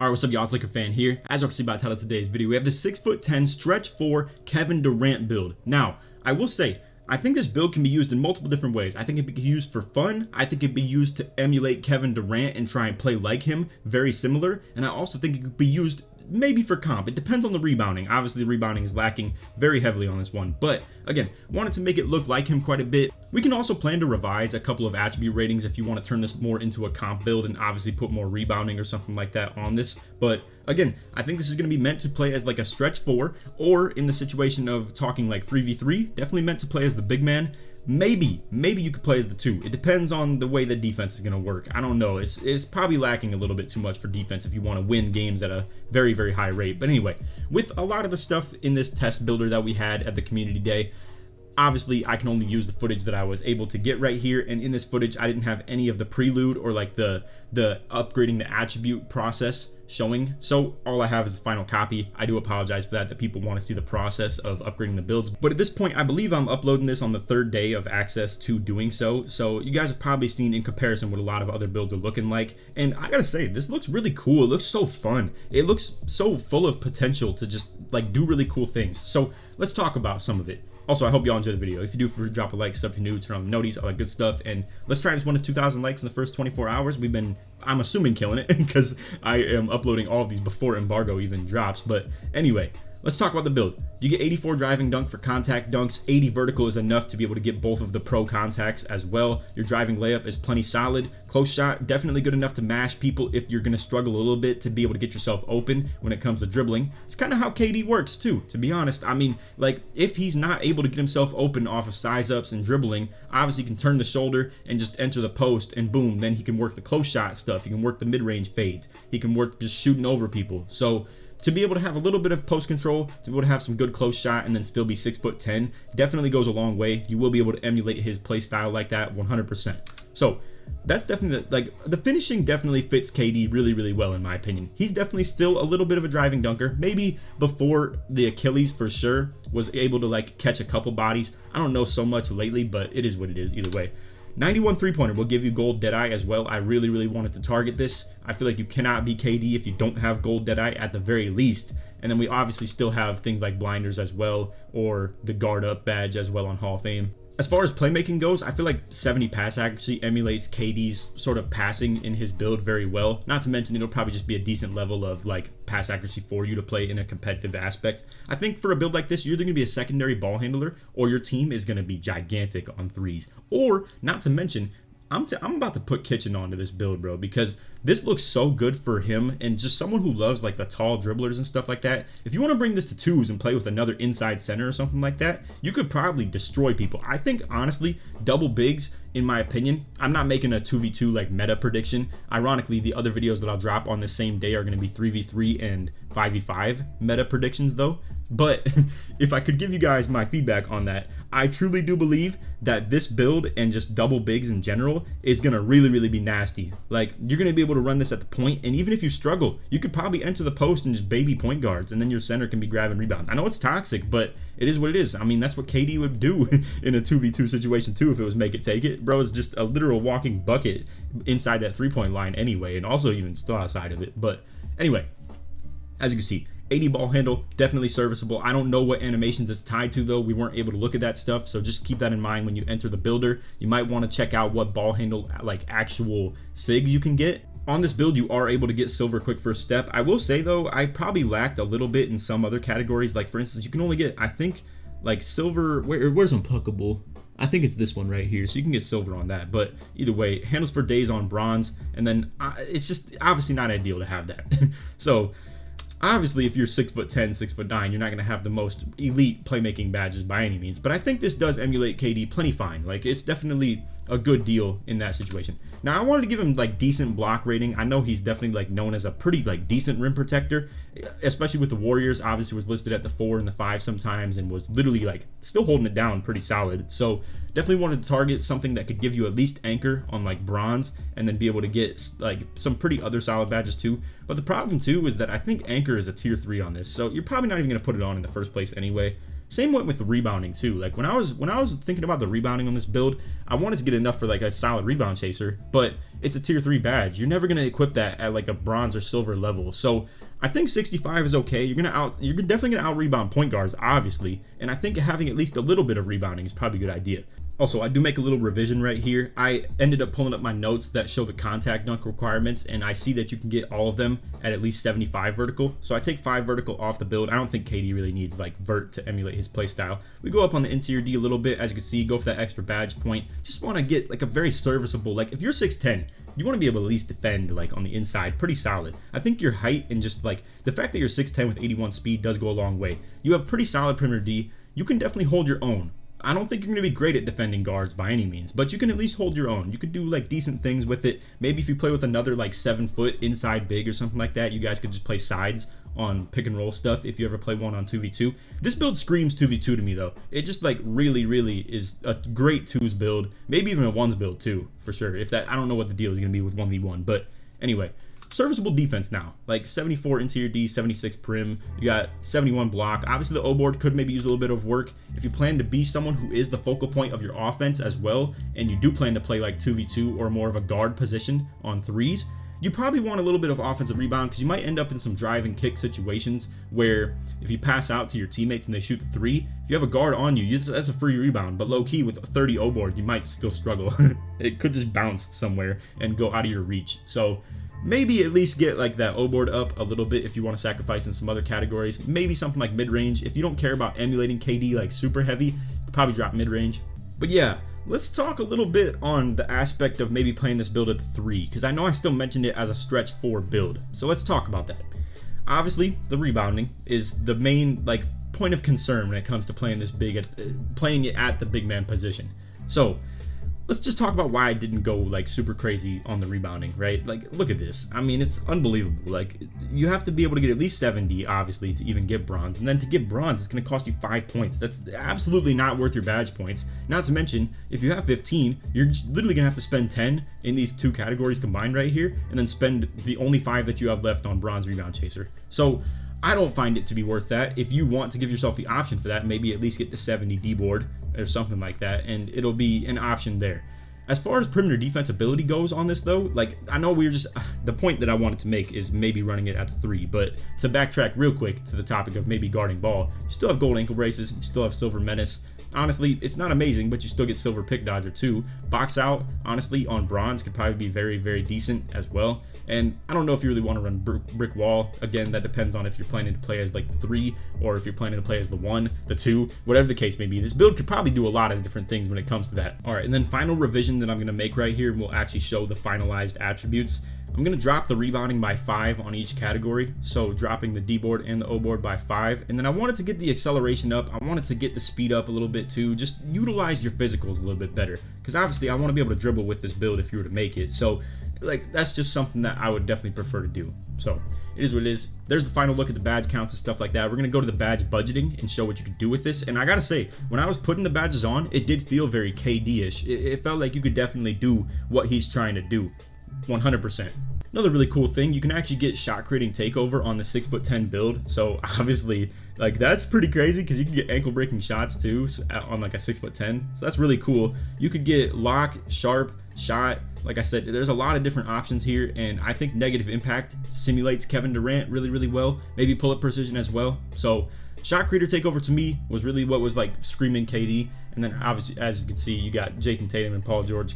Alright, what's up y'all, it's LakerFan here. As you can see by the title of today's video, we have the 6'10" stretch 4 Kevin Durant build. Now, I will say, I think this build can be used in multiple different ways. I think it can be used for fun. I think it can be used to emulate Kevin Durant and try and play like him, very similar. And I also think it could be used maybe for comp. It depends on the rebounding. Obviously, the rebounding is lacking very heavily on this one. But again, wanted to make it look like him quite a bit. We can also plan to revise a couple of attribute ratings if you want to turn this more into a comp build and obviously put more rebounding or something like that on this. But again, I think this is going to be meant to play as like a stretch 4, or in the situation of talking like 3v3, definitely meant to play as the big man. Maybe you could play as the 2. It depends on the way the defense is going to work. I don't know. It's probably lacking a little bit too much for defense if you want to win games at a very, very high rate. But anyway, with a lot of the stuff in this test builder that we had at the community day, obviously I can only use the footage that I was able to get right here, and in this footage I didn't have any of the prelude or like the upgrading the attribute process showing, so all I have is the final copy. I do apologize for that people want to see the process of upgrading the builds, but at this point I believe I'm uploading this on the 3rd day of access to doing so you guys have probably seen in comparison what a lot of other builds are looking like, and I gotta say, this looks really cool. It looks so fun. It looks so full of potential to just like do really cool things. So let's talk about some of it. Also, I hope y'all enjoyed the video. If you do, drop a like, sub if you're new, turn on the noties, all that good stuff. And let's try this one to 2,000 likes in the first 24 hours. We've been, I'm assuming, killing it because I am uploading all of these before embargo even drops. But anyway, let's talk about the build. You get 84 driving dunk for contact dunks. 80 vertical is enough to be able to get both of the pro contacts as well. Your driving layup is plenty solid. Close shot, definitely good enough to mash people if you're going to struggle a little bit to be able to get yourself open when it comes to dribbling. It's kind of how KD works too, to be honest. I mean, like, if he's not able to get himself open off of size ups and dribbling, obviously he can turn the shoulder and just enter the post and boom, then he can work the close shot stuff. He can work the mid-range fades. He can work just shooting over people. So to be able to have a little bit of post control, to be able to have some good close shot, and then still be 6'10", definitely goes a long way. You will be able to emulate his play style like that 100%. So that's definitely like the finishing definitely fits KD really, really well in my opinion. He's definitely still a little bit of a driving dunker. Maybe before the Achilles for sure was able to like catch a couple bodies. I don't know so much lately, but it is what it is either way. 91 3-pointer will give you gold Deadeye as well. I really wanted to target this. I feel like you cannot be KD if you don't have gold Deadeye at the very least. And then we obviously still have things like blinders as well, or the guard up badge as well on Hall of Fame. As far as playmaking goes, I feel like 70 pass accuracy emulates KD's sort of passing in his build very well. Not to mention it'll probably just be a decent level of like pass accuracy for you to play in a competitive aspect. I think for a build like this, you're either going to be a secondary ball handler or your team is going to be gigantic on threes. Or, not to mention, I'm about to put Kitchen onto this build, bro, because this looks so good for him and just someone who loves like the tall dribblers and stuff like that. If you want to bring this to 2s and play with another inside center or something like that, you could probably destroy people. I think, honestly, double bigs, in my opinion, I'm not making a 2v2 like meta prediction. Ironically, the other videos that I'll drop on the same day are going to be 3v3 and 5v5 meta predictions though. But if I could give you guys my feedback on that, I truly do believe that this build and just double bigs in general is going to really be nasty. Like, you're going to be able to run this at the point, and even if you struggle, you could probably enter the post and just baby point guards, and then your center can be grabbing rebounds. I know it's toxic, but it is what it is. I mean, that's what KD would do in a 2v2 situation too if it was make it take it. Bro is just a literal walking bucket inside that 3-point line anyway, and also even still outside of it. But anyway, as you can see, 80 ball handle, definitely serviceable. I don't know what animations it's tied to though. We weren't able to look at that stuff, so just keep that in mind when you enter the builder. You might want to check out what ball handle like actual SIGs you can get. On this build, you are able to get silver quick first step. I will say though, I probably lacked a little bit in some other categories. Like for instance, you can only get, I think, like silver, where's unpluckable? I think it's this one right here, so you can get silver on that. But either way, handles for days on bronze, and then it's just obviously not ideal to have that. So obviously, if you're 6'10", 6'9", you're not going to have the most elite playmaking badges by any means. But I think this does emulate KD plenty fine. Like, it's definitely a good deal in that situation. Now, I wanted to give him like decent block rating. I know he's definitely like known as a pretty like decent rim protector, especially with the Warriors. Obviously, was listed at the 4 and the 5 sometimes, and was literally like still holding it down pretty solid. So definitely wanted to target something that could give you at least anchor on like bronze, and then be able to get like some pretty other solid badges too. But the problem too is that I think anchor is a tier 3 on this, so you're probably not even going to put it on in the first place anyway. Same went with the rebounding too. Like when I was thinking about the rebounding on this build, I wanted to get enough for like a solid rebound chaser, but it's a tier 3 badge. You're never gonna equip that at like a bronze or silver level. So I think 65 is okay. You're definitely gonna out rebound point guards, obviously, and I think having at least a little bit of rebounding is probably a good idea. Also, I do make a little revision right here. I ended up pulling up my notes that show the contact dunk requirements, and I see that you can get all of them at least 75 vertical. So I take 5 vertical off the build. I don't think KD really needs like vert to emulate his play style. We go up on the interior D a little bit, as you can see, go for that extra badge point. Just want to get like a very serviceable, like if you're 6'10", you want to be able to at least defend like on the inside pretty solid. I think your height and just like the fact that you're 6'10" with 81 speed does go a long way. You have pretty solid perimeter D. You can definitely hold your own. I don't think you're going to be great at defending guards by any means, but you can at least hold your own. You could do like decent things with it. Maybe if you play with another like 7-foot inside big or something like that, you guys could just play sides on pick and roll stuff if you ever play one on 2v2. This build screams 2v2 to me though. It just like really is a great 2s build, maybe even a 1s build too, for sure. If that, I don't know what the deal is going to be with 1v1, but anyway. Serviceable defense now, like 74 interior D, 76 prim, you got 71 block. Obviously the O board could maybe use a little bit of work. If you plan to be someone who is the focal point of your offense as well, and you do plan to play like 2v2 or more of a guard position on 3s, you probably want a little bit of offensive rebound, because you might end up in some drive and kick situations where if you pass out to your teammates and they shoot the 3, if you have a guard on you, that's a free rebound. But low key with a 30 O board, you might still struggle. It could just bounce somewhere and go out of your reach. So maybe at least get like that O board up a little bit if you want to sacrifice in some other categories. Maybe something like mid-range. If you don't care about emulating KD like super heavy, you could probably drop mid-range. But yeah, let's talk a little bit on the aspect of maybe playing this build at the 3, because I know I still mentioned it as a stretch 4 build. So let's talk about that. Obviously, the rebounding is the main like point of concern when it comes to playing this playing it at the big man position. So let's just talk about why I didn't go like super crazy on the rebounding, right? Like, look at this. I mean, it's unbelievable. Like, you have to be able to get at least 70, obviously, to even get bronze. And then to get bronze, it's going to cost you 5 points. That's absolutely not worth your badge points. Not to mention, if you have 15, you're just literally going to have to spend 10 in these 2 categories combined right here, and then spend the only 5 that you have left on bronze rebound chaser. So I don't find it to be worth that. If you want to give yourself the option for that, maybe at least get the 70 D board or something like that, and it'll be an option there. As far as perimeter defensibility goes on this though, like I know the point that I wanted to make is maybe running it at the 3, but to backtrack real quick to the topic of maybe guarding ball, you still have gold ankle braces, you still have silver menace. Honestly, it's not amazing, but you still get silver pick dodger too. Box out, honestly, on bronze could probably be very decent as well. And I don't know if you really want to run brick wall. Again, that depends on if you're planning to play as like the 3 or if you're planning to play as the 1, the 2, whatever the case may be. This build could probably do a lot of different things when it comes to that. All right, and then final revision that I'm going to make right here will actually show the finalized attributes. I'm going to drop the rebounding by 5 on each category, so dropping the D board and the O board by 5, and then I wanted to get the acceleration up. I wanted to get the speed up a little bit too. Just utilize your physicals a little bit better, because obviously I want to be able to dribble with this build if you were to make it. So like that's just something that I would definitely prefer to do. So it is what it is. There's the final look at the badge counts and stuff like that. We're going to go to the badge budgeting and show what you can do with this. And I gotta say, when I was putting the badges on, it did feel very KD-ish. It felt like you could definitely do what he's trying to do 100%. Another really cool thing, you can actually get shot creating takeover on the 6'10" build. So obviously, like that's pretty crazy because you can get ankle breaking shots too on like a 6'10". So that's really cool. You could get lock, sharp, shot. Like I said, there's a lot of different options here, and I think negative impact simulates Kevin Durant really well. Maybe pull up precision as well. So shot creator takeover to me was really what was like screaming KD. And then obviously, as you can see, you got Jason Tatum and Paul George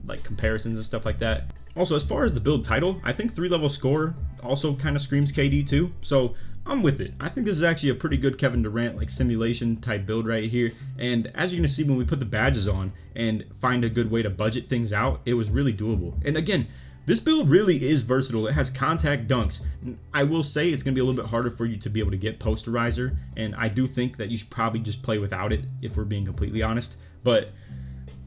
like comparisons and stuff like that. Also, as far as the build title, I think 3-level scorer also kind of screams KD too. So I'm with it. I think this is actually a pretty good Kevin Durant like simulation type build right here. And as you're gonna see when we put the badges on and find a good way to budget things out, it was really doable. And again, this build really is versatile. It has contact dunks. I will say it's going to be a little bit harder for you to be able to get posterizer, and I do think that you should probably just play without it if we're being completely honest. But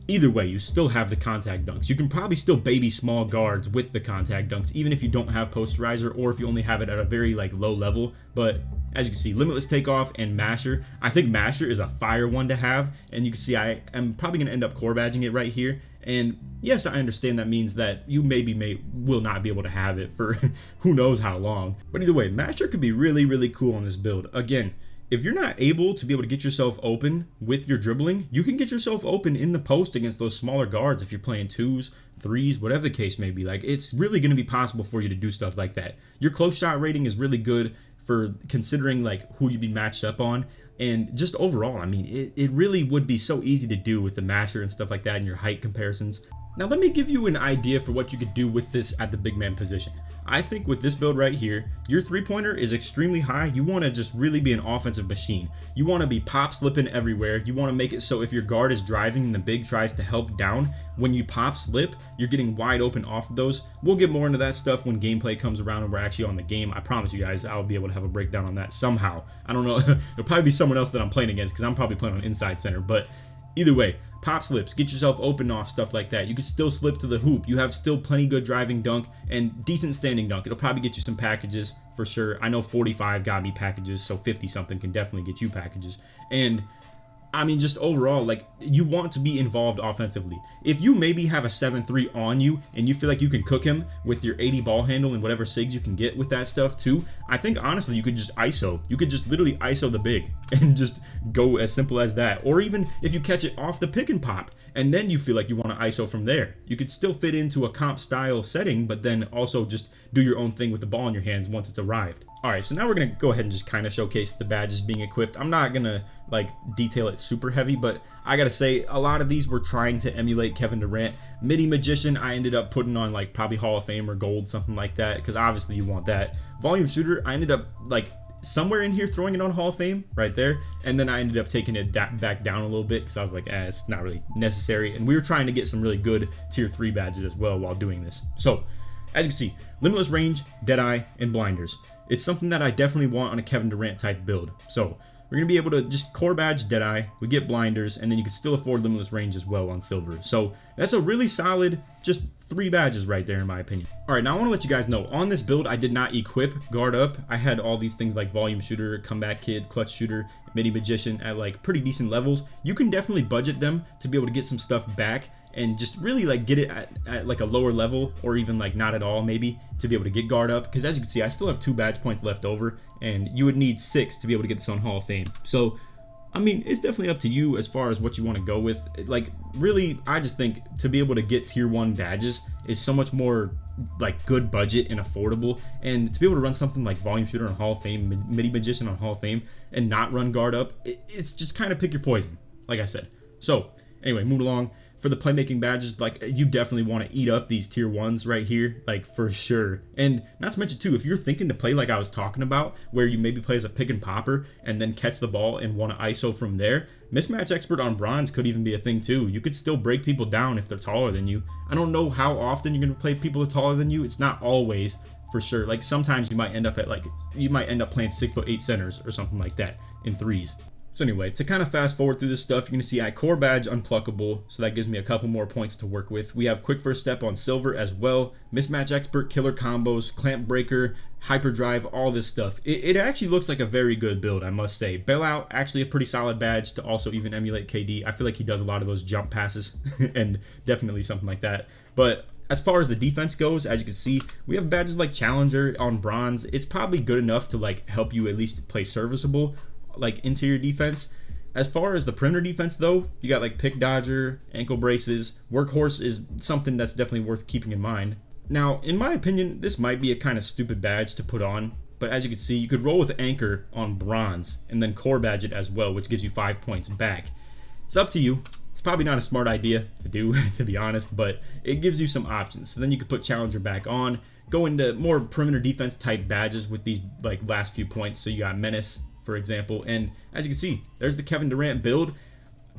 either way, you still have the contact dunks. You can probably still baby small guards with the contact dunks, even if you don't have posterizer or if you only have it at a very like low level. But as you can see, limitless takeoff and masher. I think masher is a fire one to have, and you can see I am probably going to end up core badging it right here. And yes, I understand that means that you will not be able to have it for who knows how long. But either way, masher could be really cool on this build. Again, if you're not able to be able to get yourself open with your dribbling, you can get yourself open in the post against those smaller guards if you're playing 2s, 3s, whatever the case may be. Like, it's really going to be possible for you to do stuff like that. Your close shot rating is really good for considering like who you'd be matched up on. And just overall, I mean, it really would be so easy to do with the masher and stuff like that and your height comparisons. Now let me give you an idea for what you could do with this at the big man position. I think with this build right here, your three-pointer is extremely high. You want to just really be an offensive machine. You want to be pop slipping everywhere. You want to make it so if your guard is driving and the big tries to help down, when you pop slip, you're getting wide open off of those. We'll get more into that stuff when gameplay comes around and we're actually on the game. I promise you guys, I'll be able to have a breakdown on that somehow. I don't know. It'll probably be someone else that I'm playing against because I'm probably playing on inside center, but either way, pop slips, get yourself open off stuff like that. You can still slip to the hoop. You have still plenty good driving dunk and decent standing dunk. It'll probably get you some packages for sure. I know 45 got me packages, so 50 something can definitely get you packages. And I mean, just overall, like, you want to be involved offensively. If you maybe have a 7-3 on you and you feel like you can cook him with your 80 ball handle and whatever sigs you can get with that stuff too, I think honestly you could just ISO. You could just literally ISO the big and just go as simple as that. Or even if you catch it off the pick and pop and then you feel like you want to ISO from there, you could still fit into a comp style setting, but then also just do your own thing with the ball in your hands once it's arrived. All right, so now we're gonna go ahead and just kind of showcase the badges being equipped. I'm not gonna like detail it super heavy, but I gotta say a lot of these were trying to emulate Kevin Durant. Midi Magician, I ended up putting on like probably Hall of Fame or gold, something like that, because obviously you want that. Volume Shooter, I ended up like somewhere in here throwing it on Hall of Fame right there, and then I ended up taking it back down a little bit because I was like, it's not really necessary. And we were trying to get some really good tier 3 badges as well while doing this. So as you can see, Limitless Range, Deadeye, and Blinders. It's something that I definitely want on a Kevin Durant type build. So we're going to be able to just core badge Deadeye, we get Blinders, and then you can still afford Limitless Range as well on Silver. So that's a really solid, just 3 badges right there in my opinion. Alright, now I want to let you guys know, on this build I did not equip Guard Up. I had all these things like Volume Shooter, Comeback Kid, Clutch Shooter, Midi Magician at like pretty decent levels. You can definitely budget them to be able to get some stuff back and just really like get it at like a lower level, or even like not at all maybe, to be able to get Guard Up, because as you can see I still have 2 badge points left over and you would need 6 to be able to get this on Hall of Fame. So I mean, it's definitely up to you as far as what you want to go with. Like really, I just think to be able to get tier 1 badges is so much more like good budget and affordable, and to be able to run something like Volume Shooter on Hall of Fame, Midi Magician on Hall of Fame, and not run Guard Up, it's just kind of pick your poison, like I said. So anyway, moving along. For the playmaking badges, like you definitely want to eat up these tier 1s right here, like for sure. And not to mention too, if you're thinking to play like I was talking about, where you maybe play as a pick and popper and then catch the ball and want to ISO from there, Mismatch Expert on Bronze could even be a thing too. You could still break people down if they're taller than you. I don't know how often you're going to play people who are taller than you. It's not always, for sure. Like sometimes you might end up at like, you might end up playing 6'8" centers or something like that in 3s. So anyway, to kind of fast forward through this stuff, you're going to see I core badge Unpluckable, so that gives me a couple more points to work with. We have Quick First Step on Silver as well, Mismatch Expert, Killer Combos, Clamp Breaker, Hyperdrive, all this stuff. It actually looks like a very good build, I must say. Bailout, actually a pretty solid badge to also even emulate KD. I feel like he does a lot of those jump passes and definitely something like that. But as far as the defense goes, as you can see, we have badges like Challenger on Bronze. It's probably good enough to like help you at least play serviceable like interior defense. As far as the perimeter defense though, you got like Pick Dodger, Ankle Braces. Workhorse is something that's definitely worth keeping in mind. Now, in my opinion, this might be a kind of stupid badge to put on, but as you can see, you could roll with Anchor on Bronze and then core badge it as well, which gives you 5 points back. It's up to you. It's probably not a smart idea to do, to be honest, but it gives you some options. So then you could put Challenger back on, go into more perimeter defense type badges with these like last few points. So you got Menace, for example, and as you can see, there's the Kevin Durant build.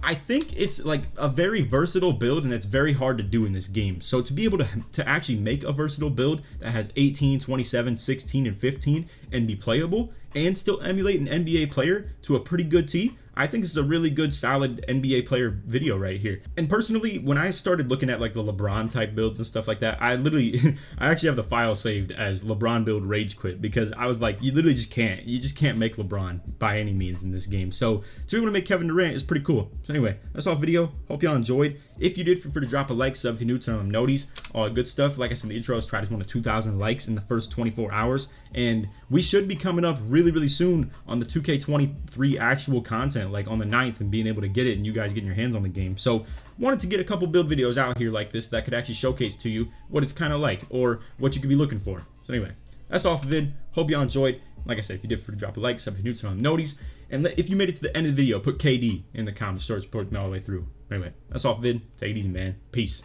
I think it's like a very versatile build, and it's very hard to do in this game. So to be able to actually make a versatile build that has 18, 27, 16, and 15 and be playable and still emulate an NBA player to a pretty good T, I think this is a really good, solid NBA player video right here. And personally, when I started looking at like the LeBron type builds and stuff like that, I actually have the file saved as LeBron build rage quit, because I was like, you literally just can't make LeBron by any means in this game. So to be able to make Kevin Durant is pretty cool. So anyway, that's all video. Hope y'all enjoyed. If you did, feel free to drop a like, sub if you're new, turn on noties, all that good stuff. Like I said in the intro, I was trying to one to 2,000 likes in the first 24 hours. And we should be coming up really soon on the 2K23 actual content, like on the 9th, and being able to get it and you guys getting your hands on the game. So wanted to get a couple build videos out here like this that could actually showcase to you what it's kind of like or what you could be looking for. So anyway, that's all for the vid. Hope y'all enjoyed. Like I said, if you did, forget to drop a like, sub if you're new, turn on noties, and if you made it to the end of the video, put KD in the comments, start supporting me all the way through. Anyway, that's all for the vid. Take it easy, man. Peace.